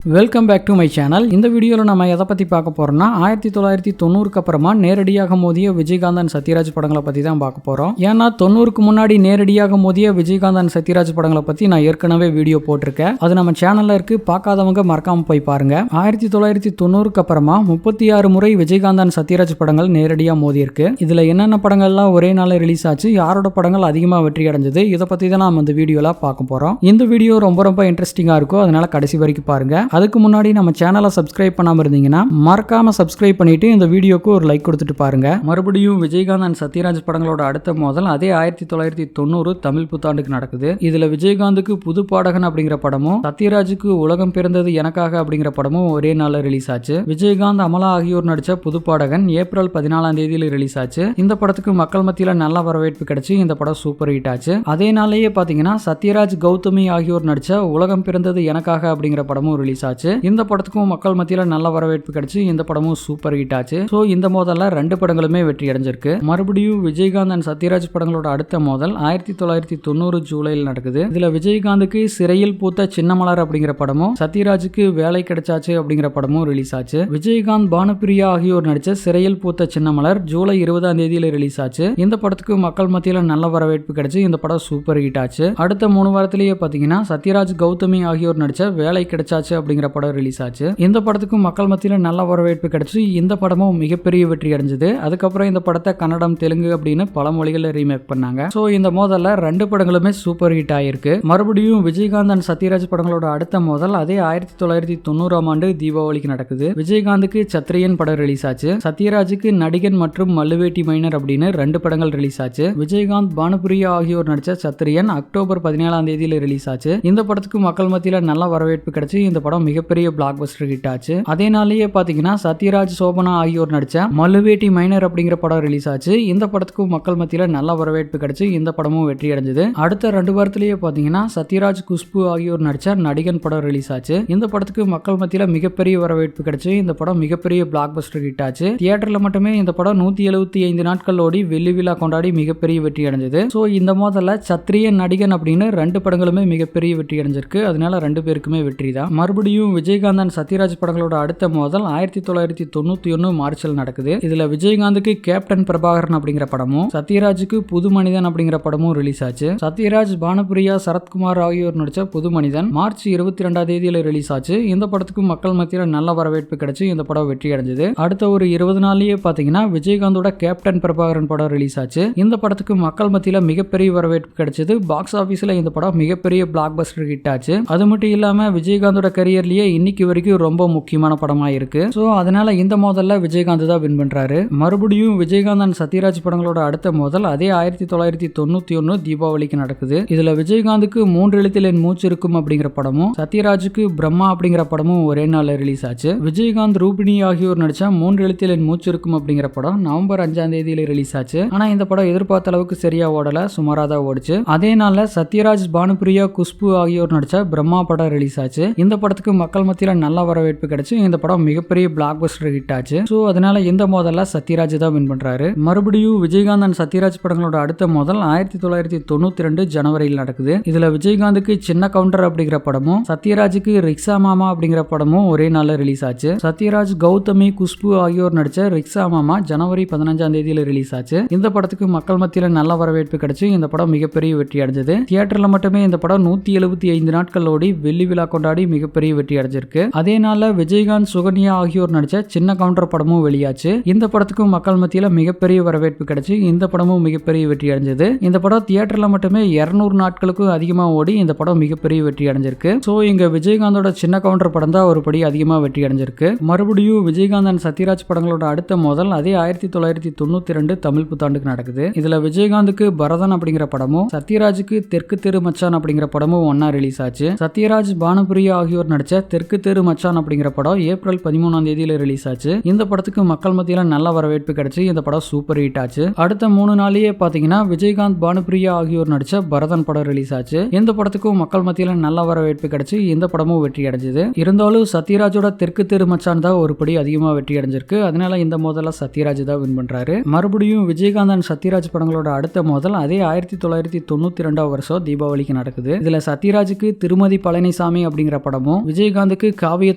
Welcome back to my channel. இந்த வீடியோவில் நம்ம எதை பற்றி பார்க்க போகிறோம்னா 1990க்கு அப்புறமா நேரடியாக மோதிய விஜயகாந்த் அண்ட் சத்யராஜ் படங்களை பற்றி தான் பார்க்க போகிறோம். ஏன்னா 90க்கு முன்னாடி நேரடியாக மோதிய விஜயகாந்த் அண்ட் சத்யராஜ் படங்களை பற்றி நான் ஏற்கனவே வீடியோ போட்டிருக்கேன். அது நம்ம சேனலில் இருக்குது, பார்க்காதவங்க மறக்காமல் போய் பாருங்க. 1990க்கு அப்புறமா 36 முறை விஜயகாந்த் அண்ட் சத்யராஜ் படங்கள் நேரடியாக மோதி இருக்கு. இதில் என்னென்ன படங்கள்லாம் ஒரே நாளில் ரிலீஸ் ஆச்சு, யாரோட படங்கள் அதிகமாக வெற்றி அடைஞ்சது, இதை பற்றி தான் நம்ம இந்த வீடியோவில் பார்க்க போகிறோம். இந்த வீடியோ ரொம்ப ரொம்ப இன்ட்ரெஸ்டிங்காக இருக்கும், அதனால கடைசி வரைக்கும் பாருங்க. அதுக்கு முன்னாடி நம்ம சேனலை சப்ஸ்கிரைப் பண்ணாம இருந்தீங்கன்னா மறக்காம சப்ஸ்கிரைப் பண்ணிட்டு இந்த வீடியோக்கு ஒரு லைக் கொடுத்துட்டு பாருங்க. மறுபடியும் விஜயகாந்த் அண்ட் சத்யராஜ் படங்களோட அடுத்த மோதல் அதே 1990 தமிழ் புத்தாண்டுக்கு நடக்குது. இதுல விஜயகாந்துக்கு புது பாடகன் அப்படிங்கிற படமும் சத்யராஜுக்கு உலகம் பிறந்தது எனக்காக அப்படிங்கிற படமும் ஒரே நாள்ல ரிலீஸ் ஆச்சு. விஜயகாந்த், அமலா ஆகியோர் நடிச்ச புது பாடகன் ஏப்ரல் 14 ரிலீஸ் ஆச்சு. இந்த படத்துக்கு மக்கள் மத்தியில நல்ல வரவேற்பு கிடைச்சு இந்த படம் சூப்பர் ஹிட் ஆச்சு. அதே நாளையே பாத்தீங்கன்னா சத்யராஜ், கௌதமி ஆகியோர் நடிச்ச உலகம் பிறந்தது எனக்காக அப்படிங்கிற படமும் ரிலீஸ் ஆச்சு. இந்த படத்துக்கும் மக்கள் மத்தியில நல்ல வரவேற்பு கிடைச்சு இந்த படமும் சூப்பர் ஹிட் ஆச்சு. சோ இந்த மோதல்ல ரெண்டு படங்களுமே வெற்றி அடைஞ்சிருக்கு. மறுபடியும் விஜயகாந்த் அண்ட் சத்யராஜ் படங்களோட அடுத்த மோதல் 1990 ஜூலையில் நடக்குது. இதுல விஜயகாந்துக்கு சிறையில் பூத்த சின்ன மலர் அப்படிங்கிற படமும் சத்யராஜுக்கு வேலை கிடைச்சாச்சு அப்படிங்கிற படமும் ரிலீஸ் ஆச்சு. விஜயகாந்த், பானுப்பிரியா ஆகியோர் நடிச்ச சிறையில் பூத்த சின்ன மலர் ஜூலை 20 ரிலீஸ் ஆச்சு. இந்த படத்துக்கு மக்கள் மத்தியில நல்ல வரவேற்பு கிடைச்சு இந்த படம் சூப்பர் ஹிட் ஆச்சு. அடுத்த 3 வாரத்திலேயே பாத்தீங்கன்னா சத்யராஜ், கௌதமி ஆகியோர் நடிச்ச வேலை கிடைச்சாச்சு அப்படிங்கிற படம் ரிலீஸ் ஆச்சு. இந்த படத்துக்கும் மக்கள் மத்தியில நல்ல வரவேற்பு கிடைச்சு இந்த படமும் மிகப்பெரிய வெற்றி அடைஞ்சது. அதுக்கப்புறம் இந்த படத்தை கன்னடம், தெலுங்கு அப்படின்னு பல மொழிகளில் ரீமேக் பண்ணாங்க. சோ இந்த மோதல்ல ரெண்டு படங்களுமே சூப்பர் ஹிட் ஆயிருக்கு. மறுபடியும் விஜயகாந்த் அண்ட் சத்யராஜ் படங்களோட அடுத்த மோதல் அதே 1990 தீபாவளிக்கு நடக்குது. விஜயகாந்துக்கு சத்ரியன் படம் ரிலீஸ் ஆச்சு. சத்யராஜுக்கு நடிகன் மற்றும் மல்லுவேட்டி மைனர் அப்படின்னு ரெண்டு படங்கள் ரிலீஸ் ஆச்சு. விஜயகாந்த், பானுப்பிரியா ஆகியோர் நடிச்ச சத்ரியன் அக்டோபர் 17 ரிலீஸ் ஆச்சு. இந்த படத்துக்கு மக்கள் மத்தியில நல்ல வரவேற்பு கிடைச்சு இந்த படம் மிகப்பெரிய பிளாக் பஸ்டர் ஹிட் ஆச்சு. அதே நாளையே பாத்தீங்கன்னா சத்யராஜ், சோபனா ஆகியோர் நடிச்ச மல்லுவேட்டி மைனர் அப்படிங்கிற படம் ரிலீஸ் ஆச்சு. இந்த படத்துக்கும் மக்கள் மத்தியில நல்ல வரவேற்பு கிடைச்சு இந்த படமும் வெற்றி அடைஞ்சது. அடுத்த 2 வாரத்திலேயே பாத்தீங்கன்னா சத்யராஜ், குஷ்பு ஆகியோர் நடிச்ச நடிகன் படம் ரிலீஸ் ஆச்சு. இந்த படத்துக்கு மக்கள் மத்தியில மிகப்பெரிய வரவேற்பு கிடைச்சு இந்த படம் மிகப்பெரிய பிளாக் பஸ்டர் ஹிட் ஆச்சு. தியேட்டர்ல மட்டுமே இந்த படம் 175 நாட்கள் ஓடி வெள்ளி விழா கொண்டாடி மிகப்பெரிய வெற்றி அடைஞ்சது. சோ இந்த மோதல்ல சத்ரியன், நடிகன் அப்படின்னு ரெண்டு படங்களுமே மிகப்பெரிய வெற்றி அடைஞ்சிருக்கு. அதனால ரெண்டு பேருக்குமே வெற்றி தான். மறுபடியும் விஜயகாந்த் அண்ட் சத்யராஜ் படங்களோட அடுத்த மோதல் 1991 மார்ச்சில் நடக்குது. இதுல விஜயகாந்துக்கு கேப்டன் பிரபாகரன் அப்படிங்கிற படமும் சத்யராஜுக்கு புது மனிதன் அப்படிங்கிற படமும் ரிலீஸ் ஆச்சு. சத்யராஜ், பானுப்பிரியா, சரத்குமார் ஆகியோர் நடிச்ச புது மனிதன் மார்ச் 22 ரிலீஸ் ஆச்சு. இந்த படத்துக்கு மக்கள் மத்தியில நல்ல வரவேற்பு கிடைச்சு இந்த படம் வெற்றி அடைஞ்சது. அடுத்த ஒரு 20 நாள்லயே பாத்தீங்கன்னா விஜயகாந்தோட கேப்டன் பிரபாகரன் படம் ரிலீஸ் ஆச்சு. இந்த படத்துக்கு மக்கள் மத்தியில மிகப்பெரிய வரவேற்பு கிடைச்சது. பாக்ஸ் ஆபீஸ்ல இந்த படம் மிகப்பெரிய பிளாக் பஸ்டர் ஹிட் ஆச்சு. அது மட்டும் இல்லாம விஜயகாந்தோட கரியர்லயே இன்னைக்கு வரைக்கும் ரொம்ப முக்கியமான படமா இருக்கு. சோ அதனால இந்த மோதல்ல விஜயகாந்த் தான் வின் பண்றாரு. மறுபடியும் விஜயகாந்த் அண்ட் சத்யராஜ் படங்களோட அடுத்த மோதல் அதே 1991 தீபாவளிக்கு நடக்குது. இதுல விஜயகாந்துக்கு 3 எழுத்தில் என் மூச்சு இருக்கும் அப்படிங்கிற படமும் சத்யராஜுக்கு பிரம்மா அப்படிங்கிற படமும் ஒரே நாள்ல ரிலீஸ் ஆச்சு. விஜயகாந்த், ரூபினி ஆகியோர் நடிச்ச 3 எழுத்தில் என் மூச்சு இருக்கும் அப்படிங்கிற படம் நவம்பர் 5 ரிலீஸ் ஆச்சு. ஆனா இந்த படம் எதிர்பார்த்த அளவுக்கு சரியா ஓடல, சுமாரா தான் ஓடிச்சு. அதே நாள்ல சத்யராஜ், பானுப்பிரியா, குஷ்பு ஆகியோர் நடிச்ச பிரம்மா படம் ரிலீஸ் ஆச்சு. இந்த படத்துக்கு மக்கள் மத்தியில நல்ல வரவேற்பு கிடைச்சு இந்த படம் மிகப்பெரிய பிளாக் பஸ்டர் ஹிட் ஆச்சு. சோ அதனால இந்த மோதல்ல சத்யராஜ் தான் வின் பண்றாரு. மறுபடியும் விஜயகாந்த் அண்ட் சத்யராஜ் படங்களோட அடுத்த மோதல் 1992 ஜனவரியில் நடக்குது. இதுல விஜயகாந்துக்கு சின்ன கவுண்டர் அப்படிங்கிற படமும் சத்யராஜுக்கு ரிக்ஷா மாமா அப்படிங்கிற படமும் ஒரே நாள்ல ரிலீஸ் ஆச்சு. சத்யராஜ், கௌதமி, குஷ்பு ஆகியோர் நடிச்ச ரிக்ஷா மாமா ஜனவரி 15 ரிலீஸ் ஆச்சு. இந்த படத்துக்கு மக்கள் மத்தியில நல்ல வரவேற்பு கிடைச்சு இந்த படம் மிகப்பெரிய வெற்றி அடைஞ்சது. தியேட்டர்ல மட்டுமே இந்த படம் 175 நாட்கள் ஓடி வெள்ளி விழா கொண்டாடி மிகப்பெரிய வெற்றி அடைஞ்சிருக்கு. அதே நாள்ல விஜயகாந்த், சுகன்யா ஆகியோர் நடிச்ச சின்ன கவுண்டர் படமும் வெளியாச்சு. இந்த படத்துக்கும் மக்கள் மத்தியில மிகப்பெரிய வரவேற்பு கிடைச்சு இந்த படமும் மிகப்பெரிய வெற்றி அடைஞ்சது. இந்த படம் தியேட்டர்ல மட்டுமே 200 நாட்களுக்கும் அதிகமா ஓடி இந்த படம் மிகப்பெரிய வெற்றி அடைஞ்சிருக்கு. சோ இங்க விஜயகாந்தோட சின்ன கவுண்டர் படம் தான் ஒரு படி அதிகமா வெற்றி அடைஞ்சிருக்கு. மறுபடியும் விஜயகாந்த் அண்ட் சத்யராஜ் படங்களோட அடுத்த மோதல் அதே 1992 தமிழ் புத்தாண்டுக்கு நடக்குது. இதுல விஜயகாந்துக்கு பரதன் அப்படிங்கிற படமும் சத்யராஜுக்கு தெற்கு தெரு மச்சான் அப்படிங்கிற படமும் ஒன்னா ரிலீஸ் ஆச்சு. சத்யராஜ், பானுப்பிரியா ஆகியோர் நடிச்ச தெற்கு தெரு மச்சான் அப்படிங்கிற படம் ஏப்ரல் 13 ரிலீஸ் ஆச்சு. இந்த படத்துக்கு மக்கள் மத்தியில நல்ல வரவேற்பு கிடைச்சு இந்த படம் சூப்பர் ஹிட் ஆச்சு. அடுத்த 3 நாளையே பாத்தீங்கன்னா விஜயகாந்த், பானுப்பிரியா ஆகியோர் நடிச்ச பரதன் படம் ரிலீஸ் ஆச்சு. இந்த படத்துக்கும் மக்கள் மத்தியில நல்ல வரவேற்பு கிடைச்சு இந்த படமும் வெற்றி அடைஞ்சது. இருந்தாலும் சத்யராஜோட தெற்கு தெரு மச்சான் தான் ஒரு படி அதிகமா வெற்றி அடைஞ்சிருக்கு. அதனால இந்த மோதல்ல சத்யராஜ் தான் வின் பண்றாரு. மறுபடியும் விஜயகாந்த் அண்ட் சத்யராஜ் படங்களோட அடுத்த மோதல் அதே 1992 தீபாவளிக்கு நடக்குது. இதுல சத்யராஜுக்கு திருமதி பழனிசாமி அப்படிங்கிற படமும் விஜயகாந்துக்கு காவிய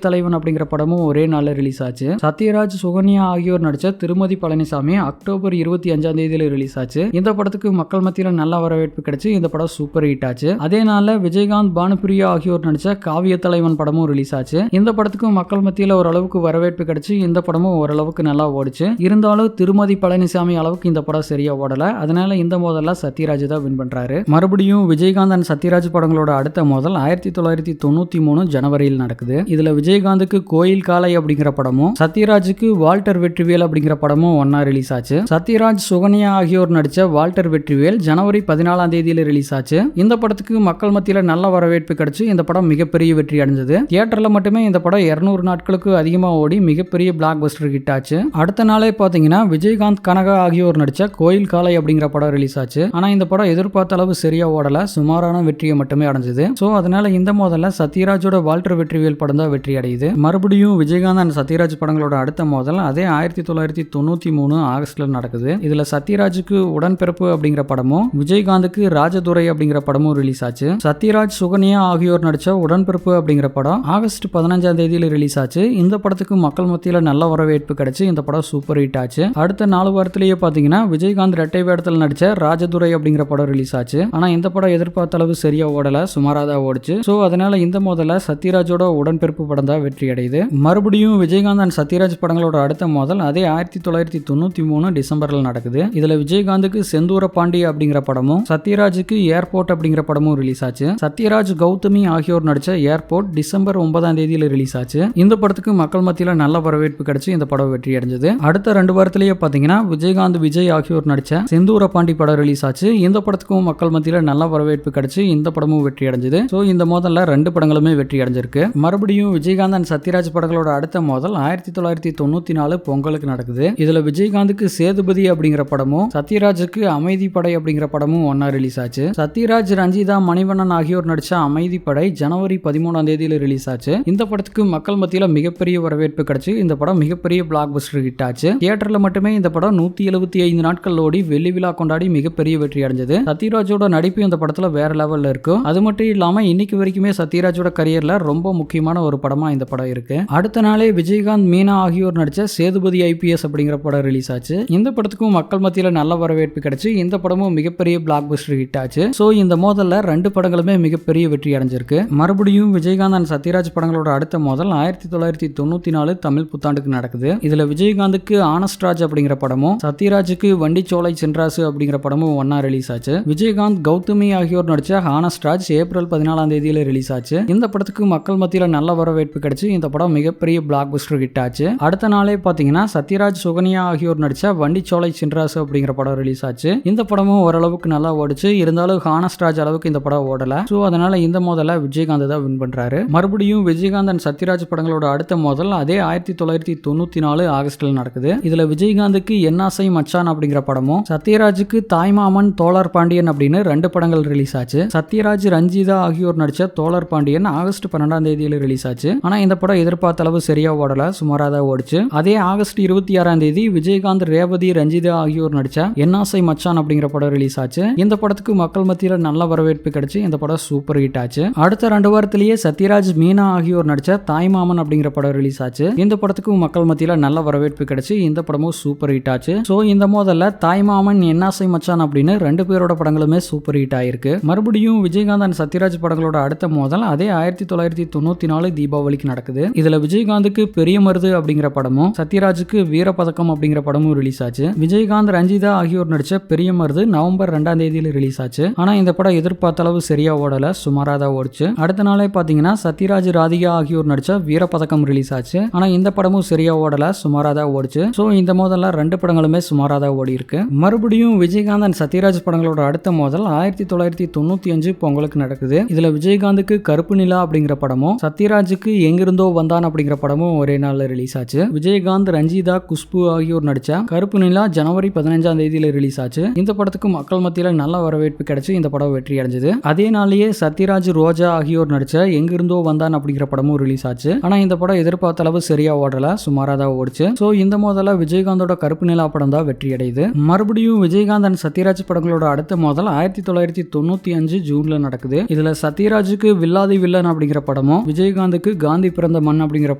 தலைவன் அப்படிங்கிற படமும் ஒரே நாள்ல ரிலீஸ் ஆச்சு. சத்யராஜ், சுகன்யா ஆகியோர் நடிச்ச திருமதி பழனிசாமி அக்டோபர் 25ஆம் தேதியில ரிலீஸ் ஆச்சு. இந்த படத்துக்கு மக்கள் மத்தியில நல்ல வரவேற்பு கிடைச்சு இந்த படம் சூப்பர் ஹிட் ஆச்சு. அதே நாள்ல விஜயகாந்த், பானுப்பிரியா ஆகியோர் நடிச்ச காவிய தலைவன் படமும் ரிலீஸ் ஆச்சு. இந்த படத்துக்கு மக்கள் மத்தியில ஓரளவுக்கு வரவேற்பு கிடைச்சு இந்த படமும் ஓரளவுக்கு நல்லா ஓடிச்சு. இருந்தாலும் திருமதி பழனிசாமி அளவுக்கு இந்த படம் சரியா ஓடல. அதனால இந்த மோதல்ல சத்யராஜ் தான் வின் பண்றாரு. மறுபடியும் விஜயகாந்த் அண்ட் சத்யராஜ் படங்களோட அடுத்த மோதல் 1993 ஜனவரியில் நடக்குது. இதுல விஜயகாந்துக்கு கோயில் காலை அப்படிங்கிற படமும் சத்யராஜுக்கு வால்டர் வெற்றிவேல் அப்படிங்கிற படமும் ஒன்னா ரிலீஸ் ஆச்சு. சத்யராஜ், சுகன்யா ஆகியோர் நடிச்ச வால்டர் வெற்றிவேல் ஜனவரி 14ஆம் தேதியில ரிலீஸ் ஆச்சு. இந்த படத்துக்கு மக்கள் மத்தியில நல்ல வரவேற்பு கிடைச்சு இந்த படம் மிகப்பெரிய வெற்றி அடைஞ்சது. தியேட்டர்ல மட்டுமே இந்த படம் 200 நாட்களுக்கு அதிகமா ஓடி மிகப்பெரிய பிளாக் பஸ்டர் ஹிட் ஆச்சு. அடுத்த நாளே பாத்தீங்கன்னா விஜயகாந்த், கனகா ஆகியோர் நடிச்ச கோயில் காலை அப்படிங்கிற படம் ரிலீஸ் ஆச்சு. ஆனா இந்த படம் எதிர்பார்த்த அளவு சரியா ஓடல, சுமாரான வெற்றியை மட்டுமே அடைஞ்சது. சோ அதனால இந்த மோதல்ல சத்யராஜோட வால்டர் வெற்றிவேல் படம் தான் வெற்றி அடையுது. மறுபடியும் விஜயகாந்த் அண்ட் சத்யராஜ் படங்களோட அடுத்த மோதல் அதே 1993 ஆகஸ்ட்ல நடக்குது. இதுல சத்யராஜுக்கு உடன்பிறப்பு அப்படிங்கிற படமும் விஜயகாந்துக்கு ராஜதுரை அப்படிங்கிற படமும் ரிலீஸ் ஆச்சு. சத்யராஜ், சுகன்யா ஆகியோர் நடிச்ச உடன்பிறப்பு அப்படிங்கிற படம் ஆகஸ்ட் 15ஆம் தேதியில ரிலீஸ் ஆச்சு. இந்த படத்துக்கு மக்கள் மத்தியில நல்ல வரவேற்பு கிடைச்சு இந்த படம் சூப்பர் ஹிட் ஆச்சு. அடுத்த 4 வாரத்திலேயே பாத்தீங்கன்னா விஜயகாந்த் ரெட்டை வேடத்தில் நடிச்ச ராஜதுரை அப்படிங்கிற படம் ரிலீஸ் ஆச்சு. ஆனா இந்த படம் எதிர்பார்த்த அளவு சரியா ஓடல, சுமாரா தான் ஓடிச்சு. சோ அதனால இந்த மோதல்ல சத்யராஜோட உடன்பிறப்பு படம் தான் வெற்றி அடையுது. மறுபடியும் விஜயகாந்த் அண்ட் சத்யராஜ் படங்களோட அடுத்த மோதல் அதே 1993 டிசம்பர்ல நடக்குது. இதுல விஜயகாந்துக்கு செந்தூர பாண்டி அப்படிங்கிற படமும் சத்யராஜுக்கு ஏர்போர்ட் அப்படிங்கிற படமும் ரிலீஸ் ஆச்சு. சத்யராஜ், கௌதமி ஆகியோர் நடிச்ச ஏர்போர்ட் டிசம்பர் 9ஆம் தேதியில ரிலீஸ் ஆச்சு. இந்த படத்துக்கு மக்கள் மத்தியில நல்ல வரவேற்பு கிடைச்சு இந்த படம் வெற்றி அடைஞ்சது. அடுத்த 2 வாரத்திலேயே பாத்தீங்கன்னா விஜயகாந்த், விஜய் ஆகியோர் நடிச்ச செந்தூர பாண்டி படம் ரிலீஸ் ஆச்சு. இந்த படத்துக்கும் மக்கள் மத்தியில நல்ல வரவேற்பு கிடைச்சு இந்த படமும் வெற்றி அடைஞ்சது. சோ இந்த மோதல்ல 2 படங்களுமே வெற்றி அடைஞ்சிருக்கு. மறுபடியும் விஜயகாந்த் அண்ட் சத்யராஜ் படங்களோட அடுத்த மோதல் 1994 பொங்கலுக்கு நடக்குது. இதுல விஜயகாந்துக்கு சேதுபதி அப்படிங்கிற படமும் சத்யராஜுக்கு அமைதி படை அப்படிங்கிற படமும் ஒன்னா ரிலீஸ் ஆச்சு. சத்யராஜ், ரஞ்சிதா, மணிவண்ணன் ஆகியோர் நடிச்ச அமைதி படை ஜனவரி 13ஆம் தேதியில ரிலீஸ் ஆச்சு. இந்த படத்துக்கு மக்கள் மத்தியில மிகப்பெரிய வரவேற்பு கிடைச்சு இந்த படம் மிகப்பெரிய பிளாக் பஸ்டர் ஹிட் ஆச்சு. தியேட்டர்ல மட்டுமே இந்த படம் 175 நாட்கள் ஓடி வெள்ளி விழா கொண்டாடி மிகப்பெரிய வெற்றி அடைஞ்சது. சத்யராஜோட நடிப்பு இந்த படத்துல வேற லெவல்ல இருக்கும். அது மட்டும் இல்லாம இன்னைக்கு வரைக்குமே சத்யராஜோட கரியர்ல ரொம்ப முக்கியமான ஒரு படமா இந்த படம் இருக்கு. அடுத்த நாளே விஜயகாந்த், மீனா ஆகியோர் நடிச்ச சேதுபதி ஐபிஎஸ் அப்படிங்கிற படம் ரிலீஸ் ஆச்சு. இந்த படத்துக்கும் மக்கள் மத்தியில நல்ல வரவேற்பு கிடைச்சு இந்த படமும் மிகப்பெரிய பிளாக் பஸ்டர் ஹிட் ஆச்சு. சோ இந்த மோதல்ல 2 படங்களுமே மிகப்பெரிய வெற்றி அடைஞ்சிருக்கு. மறுபடியும் விஜயகாந்த் அண்ட் சத்யராஜ் படங்களோட அடுத்த மோதல் 1994 தமிழ் புத்தாண்டுக்கு நடக்குது. இதுல விஜயகாந்துக்கு ஆனஸ்ட்ராஜ் அப்படிங்கிற படமும் சத்யராஜுக்கு வண்டிச்சோலை சென்றாசு அப்படிங்கிற படமும் ஒன்னா ரிலீஸ் ஆச்சு. விஜயகாந்த், கௌதமி ஆகியோர் நடிச்ச ஆனஸ்ட்ராஜ் ஏப்ரல் 14ஆம் தேதியில ரிலீஸ் ஆச்சு. இந்த படத்துக்கு மக்கள் மத்தியில நல்ல வரவேற்பு கிடைச்சு இந்த படம் மிகப்பெரிய பிளாக் பஸ்டர் ஹிட் ஆச்சு. அடுத்த நாளே பாத்தீங்கன்னா சத்யராஜ், சுகன்யா ஆகியோர் நடிச்ச வண்டிச்சோலை சென்றாசு அப்படிங்கிற படம் ரிலீஸ் ஆச்சு. இந்த படமும் ஓரளவுக்கு நல்லா ஓடிச்சு. இருந்தாலும் ஆனஸ்ட்ராஜ் அளவுக்கு இந்த படம் ஓடல. சோ அதனால இந்த மோதல்ல விஜயகாந்த் தான் வின் பண்றாரு. மறுபடியும் விஜயகாந்த் அண்ட் சத்யராஜ் படங்களோட அடுத்த மோதல் அதே 1994 ஆகஸ்ட்ல நடக்குது. இதுல விஜயகாந்துக்கு என்னாசை மச்சான் அப்படிங்கிற படமும் சத்யராஜுக்கு தாய்மாமன், தோழர் பாண்டியன் அப்படின்னு 2 படங்கள் ரிலீஸ் ஆச்சு. சத்யராஜ், ரஞ்சிதா ஆகியோர் நடிச்ச தோழர் பாண்டியன் ஆகஸ்ட் 12ஆம் தேதியில ரிலீஸ் ஆச்சு. ஆனா இந்த படம் எதிர்பார்த்த அளவு சரியா ஓடல, சுமாரா தான் ஓடிச்சு. அதே ஆகஸ்ட் 26ஆம் தேதி விஜயகாந்த், ரேவதி, ரஞ்சிதா ஆகியோர் நடிச்ச என்னாசை மச்சான் அப்படிங்கிற படம் ரிலீஸ் ஆச்சு. இந்த படத்துக்கு மக்கள் மத்தியில நல்ல வரவேற்பு கிடைச்சு இந்த படம் சூப்பர் ஹிட் ஆச்சு. அடுத்த 2 வாரத்திலேயே சத்யராஜ், மீனா ஆகியோர் நடிச்ச தாய்மாமன் அப்படிங்கிற படம் ரிலீஸ் ஆச்சு. இந்த படத்துக்கு மக்கள் மத்தியில நல்ல வரவேற்பு கிடைச்சு இந்த படமும் சூப்பர் ஹிட் ஆச்சு. சோ இந்த மோதல்ல தாய்மாமன், என்னாசை மச்சான் அப்படின்னு 2 பேரோட படங்களுமே சூப்பர் ஹிட் ஆயிருக்கு. மறுபடியும் விஜயகாந்த் அண்ட் சத்யராஜ் படங்களோட அடுத்த மோதல் அதே 1994 தீபாவளிக்கு நடக்குது. இதுல விஜயகாந்துக்கு பெரிய மருது அப்படிங்கிற படமும் சத்யராஜுக்கு வீரபதக்கம் அப்படிங்கிற படமும் ரிலீஸ் ஆச்சு. விஜயகாந்த், ரஞ்சிதா ஆகியோர் நடிச்ச பெரிய மருது நவம்பர் 2ஆம் தேதியில ரிலீஸ் ஆச்சு. ஆனா இந்த படம் எதிர்பார்த்த அளவு சரியா ஓடல, சுமாரா தான் ஓடிச்சு. அடுத்த நாளே பாத்தீங்கன்னா சத்யராஜ், ராதிகா ஆகியோர் நடிச்ச வீரபதக்கம் ரிலீஸ் ஆச்சு. ஆனா இந்த படமும் சரியா ஓடல, சுமாரா தான் ஓடிச்சு. சோ இந்த மோதல்ல 2 படங்களுமே சுமாரா தான் ஓடி இருக்கு. மறுபடியும் விஜயகாந்த் அண்ட் சத்யராஜ் படங்களோட அடுத்த மோதல் 1995 பொங்கலுக்கு நடக்குது. இதுல விஜயகாந்துக்கு கருப்பு நிலா அப்படிங்கிற படமும் சத்யராஜுக்கு எங்கிருந்தோ வந்தான் அப்படிங்கிற படமும் ஒரே நாள்ல ரிலீஸ் ஆச்சு. விஜயகாந்த், ரஞ்சிதா, குஷ்பு ஆகியோர் நடிச்ச கருப்பு நிலா ஜனவரி 15ஆம் தேதியில ரிலீஸ் ஆச்சு. இந்த படத்துக்கு மக்கள் மத்தியில நல்ல வரவேற்பு கிடைச்சு இந்த படம் வெற்றி அடைஞ்சது. அதே நாளையே சத்யராஜ், ரோஜா ஆகியோர் நடிச்ச எங்கிருந்தோ வந்தான் அப்படிங்கிற படமும் ரிலீஸ் ஆச்சு. ஆனா இந்த படம் எதிர்பார்த்த அளவு சரியா ஓடல, சுமாரா தான் ஓடிச்சு. சோ இந்த மோதல்ல விஜயகாந்தோட கருப்பு நிலா படம் தான் வெற்றி அடையுது. மறுபடியும் விஜயகாந்த் அண்ட் சத்யராஜ் படங்களோட அடுத்த மோதல் 1995 ஜூன்ல நடக்குது. இதுல சத்யராஜுக்கு வில்லாதி வில்லன் அப்படிங்கிற படமும் படமும், விஜயகாந்துக்கு காந்தி பிறந்த மண் அப்படிங்கிற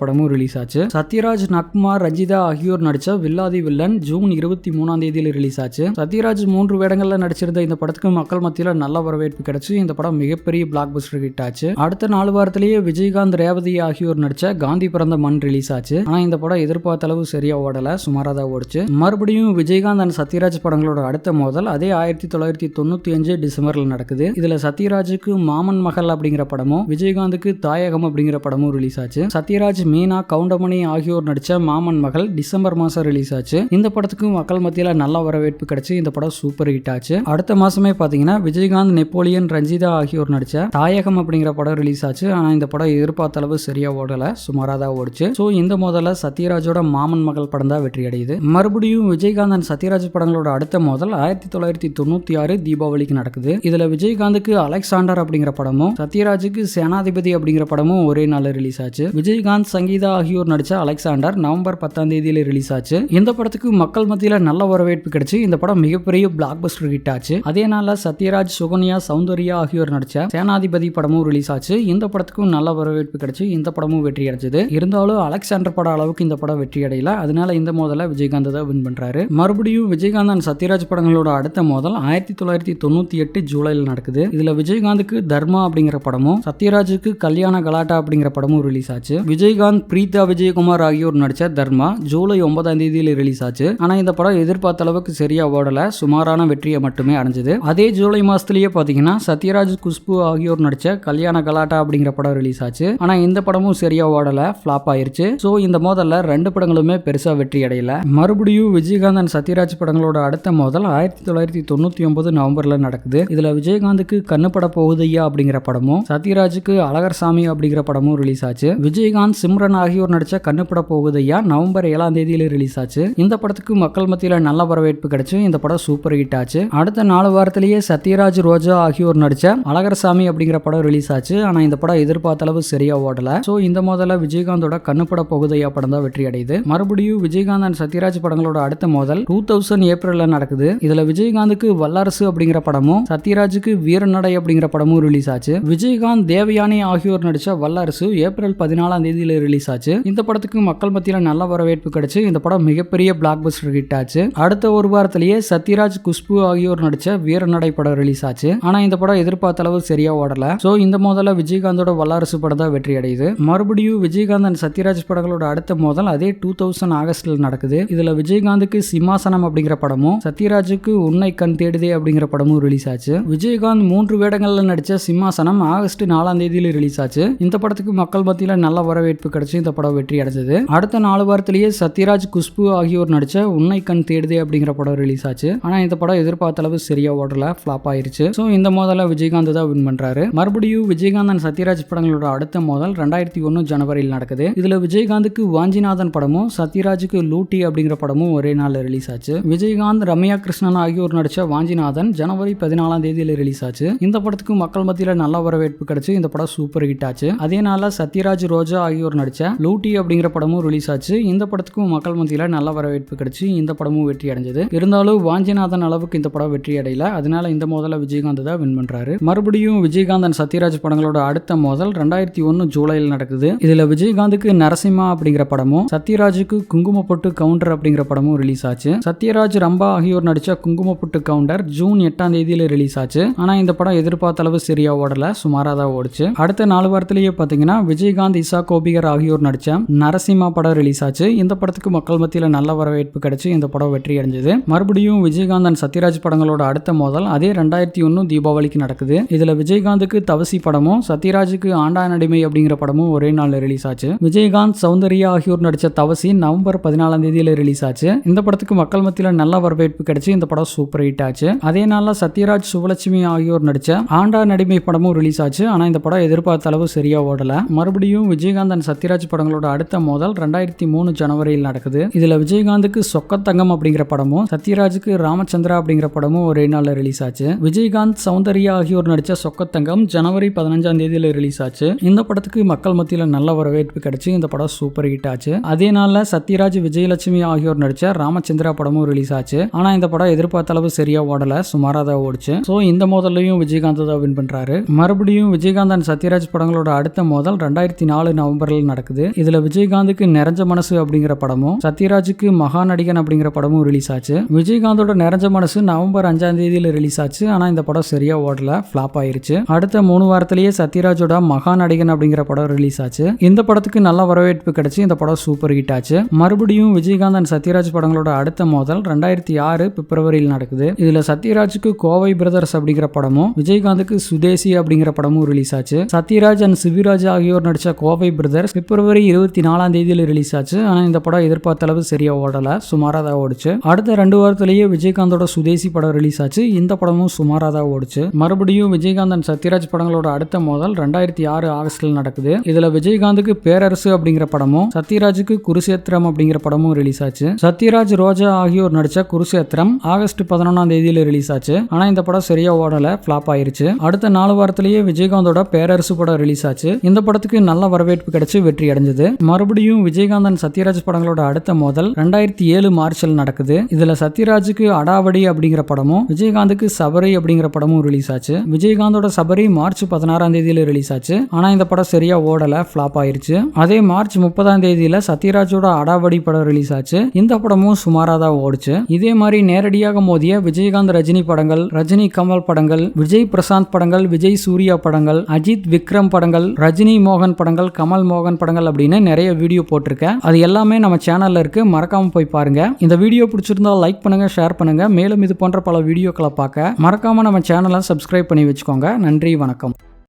படமும் ரிலீஸ் ஆச்சு. சத்யராஜ், நக்மா, ரஞ்சிதா ஆகியோர் நடிச்ச வில்லாதி வில்லன் ஜூன் 23 ரிலீஸ் ஆச்சு. சத்யராஜ் 3 வேடங்கள்ல நடிச்சிருந்த இந்த படத்துக்கு மக்கள் மத்தியில நல்ல வரவேற்பு கிடைச்சு இந்த படம் மிகப்பெரிய பிளாக் பஸ்டர் ஹிட் ஆச்சு. அடுத்த 4 வாரத்திலேயே விஜயகாந்த், ரேவதி ஆகியோர் நடிச்ச காந்தி பிறந்த மண் ரிலீஸ் ஆச்சு. ஆனா இந்த படம் எதிர்பார்த்த அளவு சரியா ஓடல, சுமாரா தான் ஓடுச்சு. மறுபடியும் விஜயகாந்த் அண்ட் சத்யராஜ் படங்களோட அடுத்த மோதல் அதே 1995 டிசம்பர்ல நடக்குது. இதுல சத்யராஜுக்கு மாமன் மகள் அப்படிங்கிற படமும், விஜயகாந்துக்கு தாயகம் அப்படிங்கிற படமும் ரிலீஸ் ஆச்சு. சத்யராஜ், மீனா, கவுண்டமணி ஆகியோர் நடிச்ச மாமன் மகள் டிசம்பர் மாசம் ரிலீஸ் ஆச்சு. இந்த படத்துக்கு மக்கள் மத்தியில நல்ல வரவேற்பு கிடைச்சு இந்த படம் சூப்பர் ஹிட் ஆச்சு. அடுத்த மாசமே பாத்தீங்கன்னா விஜயகாந்த், நெப்போலியன், ரஞ்சிதா ஆகியோர் நடிச்ச தாயகம் அப்படிங்கிற படம் ரிலீஸ் ஆச்சு. ஆனா இந்த படம் எதிர்பார்த்த அளவு சரியா ஓடல, சுமாரா தான் ஓடுச்சு. சோ இந்த மோதல சத்யராஜோட மாமன் மகள் படம் தான் வெற்றி அடையுது. மறுபடியும் விஜயகாந்த் அண்ட் சத்யராஜ் படங்களோட அடுத்த மோதல் 1996 தீபாவளிக்கு நடக்குது. இதுல விஜயகாந்துக்கு அலெக்சாண்டர் அப்படிங்கிற படமும், சத்யராஜுக்கு சேனாதிபதி அப்படிங்கிற படமும் ஒரே நாள் ரிலீஸ் ஆச்சு. விஜயகாந்த், சங்கீதா ஆகியோர் நடிச்ச அலெக்சாண்டர் நவம்பர் 10 ரிலீஸ் ஆச்சு. இந்த படத்துக்கு மக்கள் மத்தியில நல்ல வரவேற்பு கிடைச்சு இந்த படம் மிகப்பெரிய பிளாக் பஸ்டர் ஹிட் ஆச்சு. அதே நாள்ல சத்யராஜ், சுகன்யா, சௌந்தர்யா ஆகியோர் நடிச்ச சேனாதிபதி படமும் ரிலீஸ் ஆச்சு. இந்த படத்துக்கும் நல்ல வரவேற்பு கிடைச்சு இந்த படமும் வெற்றி அடைஞ்சது. இருந்தாலும் அலெக்சாண்டர் பட அளவுக்கு இந்த படம் வெற்றி அடையல. அதனால இந்த மோதல விஜயகாந்த் தான் வின் பண்றாரு. மறுபடியும் விஜயகாந்த் அண்ட் சத்யராஜ் படங்களோட அடுத்த மோதல் 1998 ஜூலைல நடக்குது. இதுல விஜயகாந்துக்கு தர்மா அப்படிங்கிற படமும், சத்யராஜுக்கு கல்யாண கலாட்டா அப்படிங்கிற படமும் ரிலீஸ் ஆச்சு. விஜயகாந்த், பிரீதா விஜயகுமார் ஆகியோர் நடிச்ச தர்மா ஜூலை 9 ரிலீஸ் ஆச்சு. ஆனா இந்த படம் எதிர்பார்த்த அளவுக்கு சரியா ஓடல, சுமாரான வெற்றியை மட்டுமே அடைஞ்சது. அதே ஜூலை மாசத்திலேயே பாத்தீங்கன்னா சத்யராஜ், குஷ்பு ஆகியோர் நடிச்ச கல்யாண கலாட்டா அப்படிங்கிற படம் ரிலீஸ் ஆச்சு. ஆனா இந்த படமும் சரியா ஓடல, ஃபிளாப் ஆயிருச்சு. சோ இந்த மோதல்ல 2 படங்களுமே பெருசா வெற்றி அடையல. மறுபடியும் விஜயகாந்த் அண்ட் சத்யராஜ் படங்களோட அடுத்த மோதல் 1999 நவம்பர்ல நடக்குது. இதுல விஜயகாந்துக்கு கண்ணு பட போகுதையா அப்படிங்கிற படமும், சத்யராஜுக்கு அழகர் சாமி அப்படிங்கிற படமும் ரிலீஸ் ஆச்சு. விஜயகாந்த், சிம்ரன் ஆகியோர் நடிச்ச கண்ணு பட போகுதையா நவம்பர் 7 ரிலீஸ் ஆச்சு. இந்த படத்துக்கு மக்கள் மத்தியில நல்ல வரவேற்பு கிடைச்சு இந்த படம் சூப்பர் ஹிட் ஆச்சு. அடுத்த 4 வாரத்திலேயே சத்யராஜ், ரோஜா ஆகியோர் நடிச்ச அழகர் சாமி அப்படிங்கிற படம் ரிலீஸ் ஆச்சு. ஆனா இந்த படம் எதிர்பார்த்த அளவு சரியா ஓடல. சோ இந்த மோதல விஜயகாந்தோட கண்ணு பட போகுதையா படம் தான் வெற்றி அடையுது. மறுபடியும் விஜயகாந்த் அண்ட் சத்யராஜ் படங்களோட அடுத்த மோதல் 2000 ஏப்ரல்ல நடக்குது. இதுல விஜயகாந்துக்கு வல்லரசு அப்படிங்கிற படமும், சத்யராஜுக்கு வீரநடை அப்படிங்கிற படமும் ரிலீஸ் ஆச்சு. விஜயகாந்த், தேவயானி ஆகியோர் நடிச்ச வல்லரசு ஏப்ரல் 14 ரிலீஸ் ஆச்சு. இந்த படத்துக்கு மக்கள் மத்தியில நல்ல வரவேற்பு கிடைச்சு இந்த படம் மிகப்பெரிய பிளாக் பஸ்டர் ஹிட் ஆச்சு. அடுத்த ஒரு வாரத்திலேயே சத்யராஜ், குஷ்பு ஆகியோர் நடிச்ச வீரநடை படம் ரிலீஸ் ஆச்சு. ஆனா இந்த படம் எதிர்பார்த்த அளவு சரியா ஓடல. சோ இந்த மோதல விஜயகாந்தோட வல்லரசு படம் தான் வெற்றி அடையுது. மறுபடியும் விஜயகாந்த் அண்ட் சத்யராஜ் படங்களோட அடுத்த மோதல் அதே 2000 ஆகஸ்ட்ல நடக்குது. இதுல விஜயகாந்துக்கு சிம்மாசனம் அப்படிங்கிற படமும், சத்யராஜுக்கு உன்னை கண் தேடுதே அப்படிங்கிற படமும் ரிலீஸ் ஆச்சு. விஜயகாந்த் 3 வேடங்கள்ல நடிச்ச சிம்மாசனம் ஆகஸ்ட் 4 ரிலீஸ் ஆச்சு. இந்த படத்துக்கு மக்கள் மத்தியில நல்ல வரவேற்பு கிடைச்சு இந்த படம் வெற்றி அடைஞ்சது. அடுத்த 4 வாரத்திலேயே சத்யராஜ், குஷ்பு ஆகியோர் நடிச்ச உன்னை கண் தேடுதே அப்படிங்கிற படம் ரிலீஸ் ஆச்சு. ஆனா இந்த படம் எதிர்பார்த்த அளவு சரியா ஓடல, ஃபிளாப் ஆயிருச்சு. சோ இந்த மோதல விஜயகாந்த் தான் வின் பண்றாரு. மறுபடியும் விஜயகாந்த் அண்ட் சத்யராஜ் படங்களோட அடுத்த மோதல் 2001 ஜனவரியில் நடக்குது. இதுல விஜயகாந்துக்கு வாஞ்சிநாதன் படமும், சத்யராஜுக்கு லூட்டி அப்படிங்கிற படமும் ஒரே நாள் ரிலீஸ் ஆச்சு. விஜயகாந்த், ரம்யா கிருஷ்ணன் ஆகியோர் நடிச்ச வாஞ்சிநாதன் ஜனவரி 14 ரிலீஸ் ஆச்சு. இந்த படத்துக்கு மக்கள் மத்தியில நல்ல வரவேற்பு கிடைச்சு இந்த படம் சூப்பர் ஹிட் ஆச்சு. அதே நாள்ல சத்யராஜ், ரோஜா ஆகியோர் நடிச்ச லூட்டி அப்படிங்கிற படமும் ரிலீஸ் ஆச்சு. இந்த படத்துக்கும் மக்கள் மத்தியில நல்ல வரவேற்பு கிடைச்சு இந்த படமும் வெற்றி அடைஞ்சது. இருந்தாலும் வாஞ்சிநாதன் அளவுக்கு இந்த படம் வெற்றி அடையல. அதனால இந்த மோதல விஜயகாந்த் தான் வின் பண்றாரு. மறுபடியும் விஜயகாந்த் அண்ட் சத்யராஜ் படங்களோட அடுத்த மோதல் 2001 ஜூலையில் நடக்குது. இதுல விஜயகாந்துக்கு நரசிம்மா அப்படிங்கிற படமும், சத்யராஜுக்கு குங்குமப்பொட்டு கவுண்டர் அப்படிங்கிற படமும் ரிலீஸ் ஆச்சு. சத்யராஜ், ரம்பா ஆகியோர் நடிச்ச குங்குமப்பொட்டு கவுண்டர் ஜூன் 8 ரிலீஸ் ஆச்சு. ஆனா இந்த படம் எதிர்பார்த்த அளவு சரியா ஓடல, சுமாரா தான் ஓடுச்சு. அடுத்த 4 வாரத்திலேயே பாத்தீங்கன்னா விஜயகாந்த், இசா கோபிகர் ஆகியோர் நடிச்ச நரசிம்மா படம் ரிலீஸ் ஆச்சு. இந்த படத்துக்கு மக்கள் மத்தியில நல்ல வரவேற்பு கிடைச்சு இந்த படம் வெற்றி அடைஞ்சது. மறுபடியும் விஜயகாந்த் அண்ட் சத்யராஜ் படங்களோட அடுத்த மோதல் அதே 2001 தீபாவளிக்கு நடக்குது. இதுல விஜயகாந்துக்கு தவசி படமும், சத்யராஜுக்கு ஆண்டா நடிமை அப்படிங்கிற படமும் ஒரே நாள் ரிலீஸ் ஆச்சு. விஜயகாந்த், சௌந்தர்யா ஆகியோர் நடிச்ச தவசி நவம்பர் 14 ரிலீஸ் ஆச்சு. இந்த படத்துக்கு மக்கள் மத்தியில நல்ல வரவேற்பு கிடைச்சு இந்த படம் சூப்பர் ஹிட் ஆச்சு. அதே நாள்ல சத்யராஜ், சுவலட்சுமி ஆகியோர் நடிச்ச ஆண்டா நடிமை படமும் ரிலீஸ் ஆச்சு. ஆனா இந்த படம் எதிர்பார்த்த அளவு சரியா ஓடல. மறுபடியும் விஜயகாந்த் அண்ட் சத்யராஜ் படங்களோட அடுத்த மோதல் 2003 ஜனவரியில் நடக்குது. இதுல விஜயகாந்துக்கு சொக்கத்தங்கம் அப்படிங்கிற படமும், சத்யராஜுக்கு ராமச்சந்திரா அப்படிங்கிற படமும் ஒரே நாள்ல ரிலீஸ் ஆச்சு. விஜயகாந்த், சௌந்தர்யா ஆகியோர் நடிச்ச சொக்கத்தங்கம் ஜனவரி 15 ரிலீஸ் ஆச்சு. இந்த படத்துக்கு மக்கள் மத்தியில நல்ல வரவேற்பு கிடைச்சு இந்த படம் சூப்பர் ஹிட் ஆச்சு. அதே நாள்ல சத்யராஜ், விஜயலட்சுமி ஆகியோர் நடிச்ச ராமச்சந்திரா படமும் ரிலீஸ் ஆச்சு. ஆனா இந்த படம் எதிர்பார்த்த அளவு சரியா ஓடல, சுமாரா தான் ஓடுச்சு. சோ இந்த மோதல்லையும் விஜயகாந்த் தான் வின் பண்றாரு. மறுபடியும் விஜயகாந்த் அண்ட் சத்யராஜ் படங்களோட படங்களோட அடுத்த மோதல் 2004 நவம்பரில் நடக்குது. இதுல விஜயகாந்துக்கு நிறைஞ்ச மனசு அப்படிங்கிற படமும் சத்யராஜுக்கு மகாநடிகன் அப்படிங்கிற படமும் ரிலீஸ் ஆச்சு. விஜயகாந்தோட நிறைஞ்ச மனசு நவம்பர் 5ஆம் தேதியில ரிலீஸ் ஆச்சு. ஆனா இந்த படம் சரியா ஓடல, ஃபிளாப் ஆயிருச்சு. அடுத்த 3 வாரத்திலேயே சத்யராஜோட மகாநடிகன் அப்படிங்கிற படம் ரிலீஸ் ஆச்சு. இந்த படத்துக்கு நல்ல வரவேற்பு கிடைச்சு இந்த படம் சூப்பர் ஹிட் ஆச்சு. மறுபடியும் விஜயகாந்த் அண்ட் சத்யராஜ் படங்களோட அடுத்த மோதல் 2006 பிப்ரவரியில் நடக்குது. இதுல சத்யராஜுக்கு கோவை பிரதர்ஸ் அப்படிங்கிற படமும் விஜயகாந்துக்கு சுதேசி அப்படிங்கிற படமும் ரிலீஸ் ஆச்சு. சத்யராஜ் அண்ட் சிவிராஜ் ஆகியோர் நடிச்ச கோவை பிரதர்ஸ் பிப்ரவரி 24ஆம் தேதியில ரிலீஸ் ஆச்சு. ஆனா இந்த படம் எதிர்பார்த்த அளவு சரியா ஓடல, சுமாரா தான் ஓடுச்சு. அடுத்த 2 வாரத்திலேயே விஜயகாந்தோட சுதேசி படம் ரிலீஸ் ஆச்சு. இந்த படமும் சுமாரா தான் ஓடுச்சு. மறுபடியும் விஜயகாந்த் அண்ட் சத்யராஜ் படங்களோட அடுத்த மோதல் 2006 ஆகஸ்ட்ல நடக்குது. இதுல விஜயகாந்துக்கு பேரரசு அப்படிங்கிற படமும் சத்யராஜுக்கு குருஷேத்திரம் அப்படிங்கிற படமும் ரிலீஸ் ஆச்சு. சத்யராஜ் ரோஜா ஆகியோர் நடிச்ச குருஷேத்திரம் ஆகஸ்ட் 11ஆம் தேதியில ரிலீஸ் ஆச்சு. ஆனா இந்த படம் சரியா ஓடல, ஃபிளாப் ஆயிருச்சு. அடுத்த 4 வாரத்திலேயே விஜயகாந்தோட பேரரசு படம் ரிலீஸ் ஆச்சு. இந்த படத்துக்கு நல்ல வரவேற்பு கிடைச்சு வெற்றி அடைஞ்சது. மறுபடியும் விஜயகாந்த் அண்ட் சத்யராஜ் படங்களோட அடுத்த மோதல் 2007 மார்ச்சில் நடக்குது. இதுல சத்யராஜுக்கு அடாவடி அப்படிங்கிற படமும் விஜயகாந்துக்கு சபரி அப்படிங்கிற படமும் ரிலீஸ் ஆச்சு. விஜயகாந்தோட சபரி மார்ச் 16ஆம் தேதியில ரிலீஸ் ஆச்சு. ஆனா இந்த படம் சரியா ஓடல, ஃபிளாப் ஆயிருச்சு. அதே மார்ச் 30ஆம் தேதியில சத்யராஜோட அடாவடி படம் ரிலீஸ் ஆச்சு. இந்த படமும் சுமாரா தான் ஓடுச்சு. இதே மாதிரி நேரடியாக மோதிய விஜயகாந்த் ரஜினி படங்கள், ரஜினி கமல் படங்கள், விஜய் பிரசாந்த் படங்கள், விஜய் சூர்யா படங்கள், அஜித் விக்ரம் படங்கள், ரஜினி மோகன் படங்கள், கமல் மோகன் படங்கள் அப்படின்னு நிறைய வீடியோ போட்டிருக்கேன். அது எல்லாமே நம்ம சேனல்ல இருக்கு, மறக்காம போய் பாருங்க. இந்த வீடியோ பிடிச்சிருந்தா லைக் பண்ணுங்க, ஷேர் பண்ணுங்க. மேலும் இது போன்ற பல வீடியோக்களை பார்க்க மறக்காம நம்ம சேனலை சப்ஸ்கிரைப் பண்ணி வச்சுக்கோங்க. நன்றி, வணக்கம்.